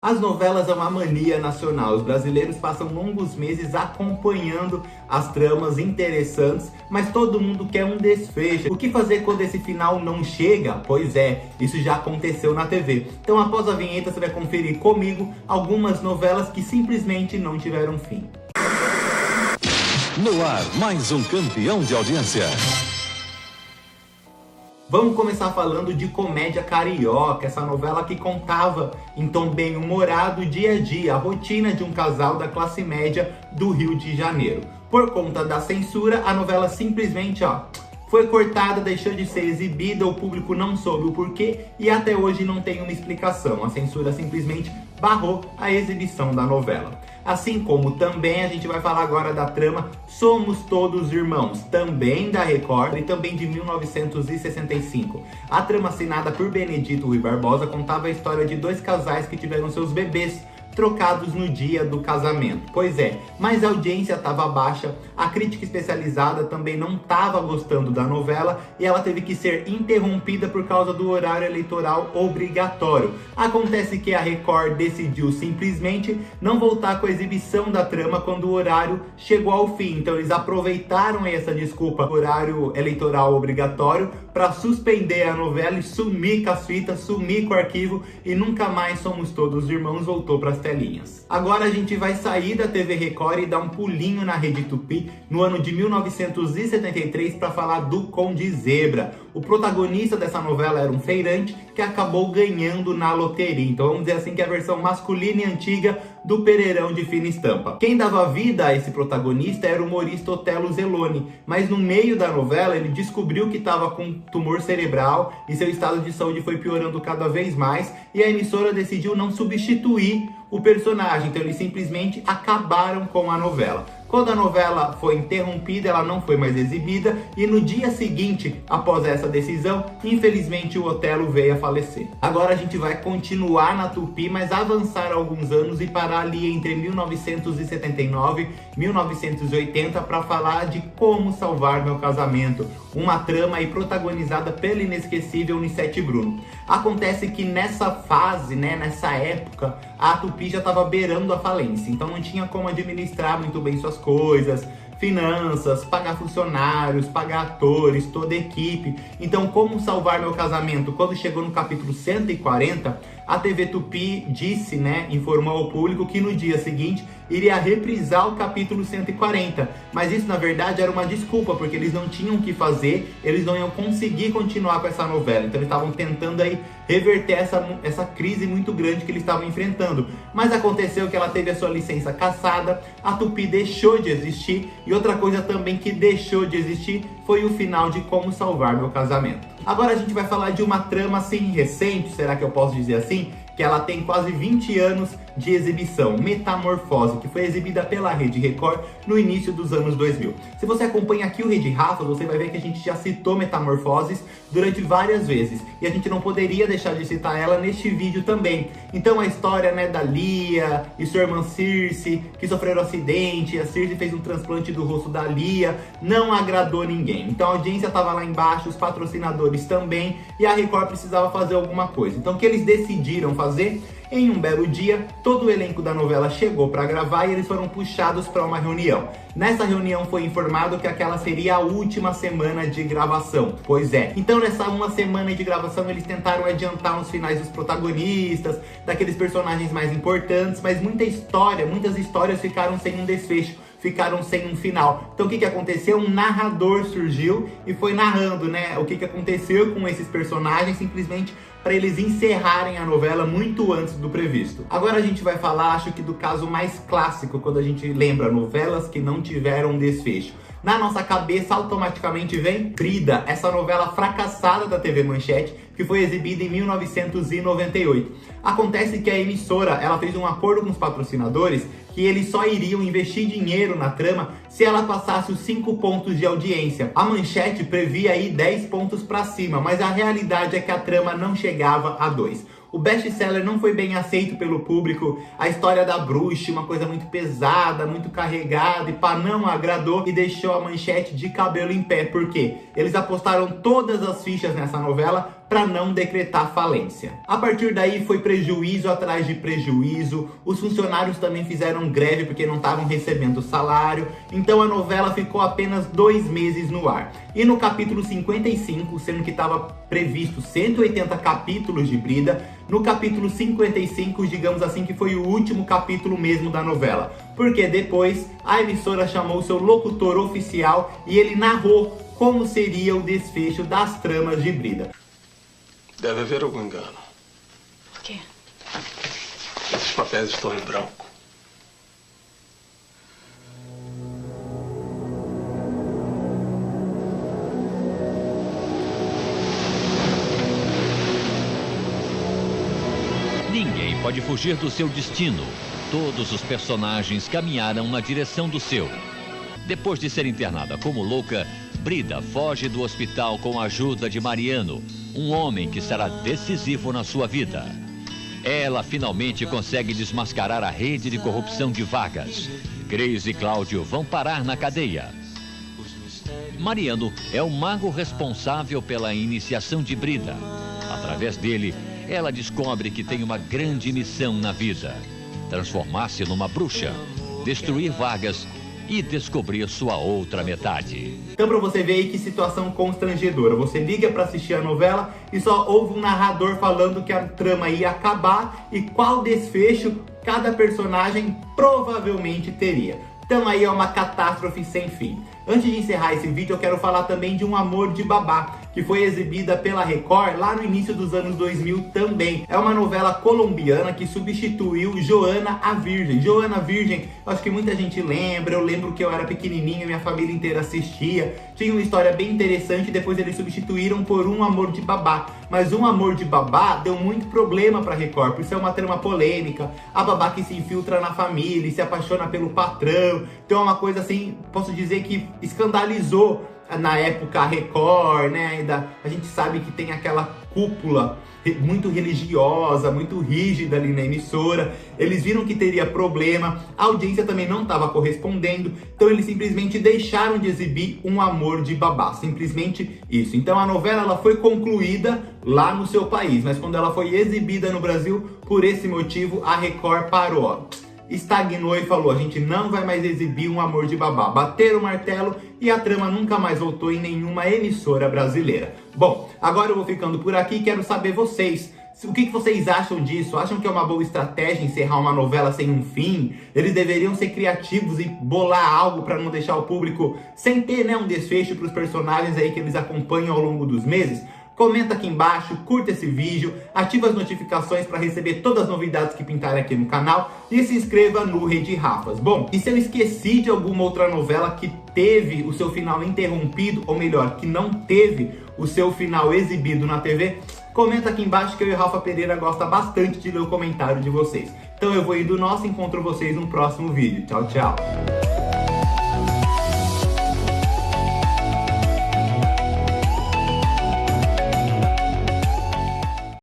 As novelas é uma mania nacional. Os brasileiros passam longos meses acompanhando as tramas interessantes, mas todo mundo quer um desfecho. O que fazer quando esse final não chega? Pois é, isso já aconteceu na TV. Então, após a vinheta, você vai conferir comigo algumas novelas que simplesmente não tiveram fim. No ar, mais um campeão de audiência. Vamos começar falando de Comédia Carioca, essa novela que contava em tom bem-humorado o dia a dia, a rotina de um casal da classe média do Rio de Janeiro. Por conta da censura, a novela simplesmente foi cortada, deixou de ser exibida, o público não soube o porquê e até hoje não tem uma explicação. A censura simplesmente barrou a exibição da novela. Assim como também a gente vai falar agora da trama Somos Todos Irmãos, também da Record e também de 1965. A trama assinada por Benedito Rui Barbosa contava a história de dois casais que tiveram seus bebês trocados no dia do casamento. Pois é, mas a audiência estava baixa, a crítica especializada também não estava gostando da novela e ela teve que ser interrompida por causa do horário eleitoral obrigatório. Acontece que a Record decidiu simplesmente não voltar com a exibição da trama quando o horário chegou ao fim. Então eles aproveitaram essa desculpa, horário eleitoral obrigatório, para suspender a novela e sumir com as fitas, sumir com o arquivo e nunca mais Somos Todos Irmãos voltou para as telinhas. Agora a gente vai sair da TV Record e dar um pulinho na Rede Tupi no ano de 1973 para falar do Conde Zebra. O protagonista dessa novela era um feirante que acabou ganhando na loteria. Então vamos dizer assim que é a versão masculina e antiga do Pereirão de fina estampa. Quem dava vida a esse protagonista era o humorista Otelo Zeloni, mas no meio da novela ele descobriu que estava com tumor cerebral e seu estado de saúde foi piorando cada vez mais e a emissora decidiu não substituir o personagem, então eles simplesmente acabaram com a novela. Quando a novela foi interrompida, ela não foi mais exibida e no dia seguinte, após essa decisão, infelizmente o Otelo veio a falecer. Agora a gente vai continuar na Tupi, mas avançar alguns anos e parar ali entre 1979 e 1980 para falar de Como Salvar Meu Casamento, uma trama aí protagonizada pela inesquecível Nissete Bruno. Acontece que nessa fase, nessa época, a Tupi já estava beirando a falência, então não tinha como administrar muito bem suas coisas, finanças, pagar funcionários, pagar atores, toda a equipe. Então, Como Salvar Meu Casamento, quando chegou no capítulo 140, a TV Tupi disse, informou ao público que no dia seguinte iria reprisar o capítulo 140. Mas isso, na verdade, era uma desculpa, porque eles não tinham o que fazer, eles não iam conseguir continuar com essa novela. Então, eles estavam tentando aí reverter essa crise muito grande que eles estavam enfrentando. Mas aconteceu que ela teve a sua licença cassada, a Tupi deixou de existir, e outra coisa também que deixou de existir foi o final de Como Salvar Meu Casamento. Agora a gente vai falar de uma trama assim recente, será que eu posso dizer assim? Que ela tem quase 20 anos de exibição, Metamorfose, que foi exibida pela Rede Record no início dos anos 2000. Se você acompanha aqui o Rede Rafa, você vai ver que a gente já citou Metamorfoses durante várias vezes, e a gente não poderia deixar de citar ela neste vídeo também. Então a história da Lia e sua irmã Circe, que sofreram um acidente, a Circe fez um transplante do rosto da Lia, não agradou ninguém. Então a audiência estava lá embaixo, os patrocinadores também, e a Record precisava fazer alguma coisa. Então o que eles decidiram fazer? Em um belo dia, todo o elenco da novela chegou para gravar e eles foram puxados para uma reunião. Nessa reunião foi informado que aquela seria a última semana de gravação. Pois é. Então nessa uma semana de gravação eles tentaram adiantar os finais dos protagonistas, daqueles personagens mais importantes, mas muitas histórias ficaram sem um desfecho, ficaram sem um final. Então o que aconteceu? Um narrador surgiu e foi narrando, o que aconteceu com esses personagens, simplesmente para eles encerrarem a novela muito antes do previsto. Agora a gente vai falar, acho que do caso mais clássico, quando a gente lembra novelas que não tiveram desfecho. Na nossa cabeça automaticamente vem Frida, essa novela fracassada da TV Manchete, que foi exibida em 1998. Acontece que a emissora ela fez um acordo com os patrocinadores que eles só iriam investir dinheiro na trama se ela passasse os 5 pontos de audiência. A Manchete previa aí 10 pontos para cima, mas a realidade é que a trama não chegava a 2. O best-seller não foi bem aceito pelo público, a história da bruxa, uma coisa muito pesada, muito carregada, e não agradou e deixou a Manchete de cabelo em pé. Por quê? Eles apostaram todas as fichas nessa novela para não decretar falência. A partir daí foi prejuízo atrás de prejuízo, os funcionários também fizeram greve porque não estavam recebendo salário, então a novela ficou apenas 2 meses no ar. E no capítulo 55, sendo que estava previsto 180 capítulos de Brida, no capítulo 55, digamos assim, que foi o último capítulo mesmo da novela, porque depois a emissora chamou seu locutor oficial e ele narrou como seria o desfecho das tramas de Brida. Deve haver algum engano. Por quê? Esses papéis estão em branco. Ninguém pode fugir do seu destino. Todos os personagens caminharam na direção do seu. Depois de ser internada como louca, Brida foge do hospital com a ajuda de Mariano, um homem que será decisivo na sua vida. Ela finalmente consegue desmascarar a rede de corrupção de Vargas. Grace e Cláudio vão parar na cadeia. Mariano é o mago responsável pela iniciação de Brida. Através dele, ela descobre que tem uma grande missão na vida: transformar-se numa bruxa, destruir Vargas e descobrir sua outra metade. Então, pra você ver aí que situação constrangedora, você liga pra assistir a novela e só ouve um narrador falando que a trama ia acabar e qual desfecho cada personagem provavelmente teria. Então aí é uma catástrofe sem fim. Antes de encerrar esse vídeo, eu quero falar também de Um Amor de Babá, que foi exibida pela Record lá no início dos anos 2000 também. É uma novela colombiana que substituiu Joana a Virgem. Joana a Virgem, acho que muita gente lembra, eu lembro que eu era pequenininho, minha família inteira assistia. Tinha uma história bem interessante, depois eles substituíram por Um Amor de Babá. Mas Um Amor de Babá deu muito problema pra Record, por isso é uma trama polêmica. A babá que se infiltra na família e se apaixona pelo patrão. Então é uma coisa assim, posso dizer que escandalizou na época a Record, né? Ainda a gente sabe que tem aquela cúpula muito religiosa, muito rígida ali na emissora. Eles viram que teria problema, a audiência também não estava correspondendo, então eles simplesmente deixaram de exibir Um Amor de Babá, simplesmente isso. Então a novela ela foi concluída lá no seu país, mas quando ela foi exibida no Brasil, por esse motivo a Record parou, ó, estagnou e falou: a gente não vai mais exibir Um Amor de Babá. Bateram o martelo e a trama nunca mais voltou em nenhuma emissora brasileira. Bom, agora eu vou ficando por aqui e quero saber vocês. O que vocês acham disso? Acham que é uma boa estratégia encerrar uma novela sem um fim? Eles deveriam ser criativos e bolar algo para não deixar o público sem ter, né, um desfecho para os personagens aí que eles acompanham ao longo dos meses? Comenta aqui embaixo, curta esse vídeo, ativa as notificações para receber todas as novidades que pintarem aqui no canal e se inscreva no Rede Rafas. Bom, e se eu esqueci de alguma outra novela que teve o seu final interrompido, ou melhor, que não teve o seu final exibido na TV, comenta aqui embaixo que eu e o Rafa Pereira gosta bastante de ler o comentário de vocês. Então eu vou indo nosso, encontro vocês no próximo vídeo. Tchau, tchau!